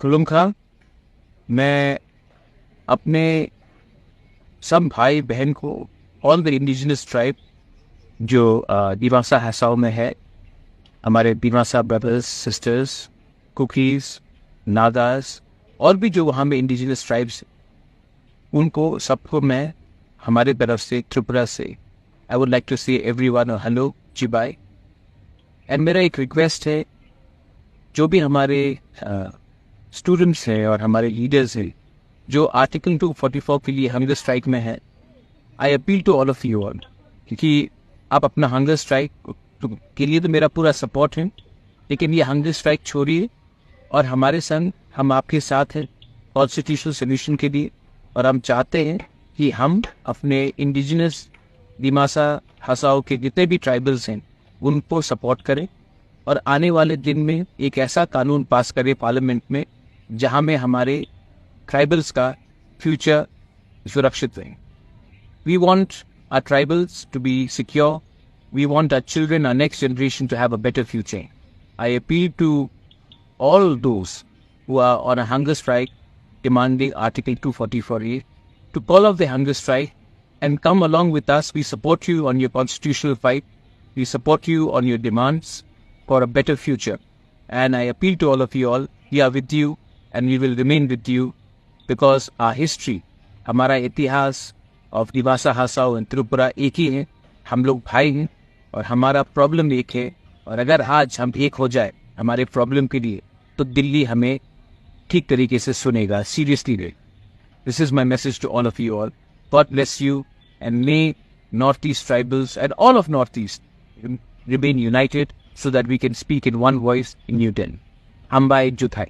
खुलुमखा। मैं अपने सब भाई बहन को, ऑल द इंडिजिनस ट्राइब जो दिमासा हसाओ में है, हमारे Dimasa brothers sisters, cookies, Nagas और भी जो वहाँ में इंडिजिनस ट्राइब्स, उनको सबको मैं हमारे तरफ से त्रिपुरा से आई वुड लाइक टू से एवरीवन हेलो चिबाई। एंड मेरा एक रिक्वेस्ट है, जो भी हमारे स्टूडेंट्स हैं और हमारे लीडर्स हैं जो आर्टिकल 244 के लिए हंगर स्ट्राइक में है, I appeal to all of you all, क्योंकि आप अपना हंगर स्ट्राइक के लिए तो मेरा पूरा सपोर्ट है, लेकिन ये हंगर स्ट्राइक छोड़िए और हमारे संग हम आपके साथ हैं कॉन्स्टिट्यूशनल सोल्यूशन के लिए। और हम चाहते हैं कि हम अपने इंडिजिनस दिमासा हसाओ के जितने भी ट्राइबल्स हैं उनको सपोर्ट करें और आने वाले दिन में एक ऐसा कानून पास करें पार्लियामेंट में जहां में हमारे ट्राइबल्स का फ्यूचर सुरक्षित रहे। We want our tribals to be secure, we want our children, our next generation to have a better future. I appeal to all those who are on a hunger strike demanding Article 244A to call off the hunger strike and come along with us. We support you on your constitutional fight. We support you on your demands for a better future. And I appeal to all of you all, we are with you and we will remain with you because our history, हमारा इतिहास of Dimasa Hasao and Tripura एक ही है, हम लोग भाई हैं और हमारा प्रॉब्लम एक है। और अगर आज हम एक हो जाए हमारे प्रॉब्लम के लिए तो दिल्ली हमें ठीक तरीके से सुनेगा, सीरियसली ले। This is my message to all of you all. God bless you and may North East tribals and all of North East remain united so that we can speak in one voice in New Delhi. Ambai Juthai.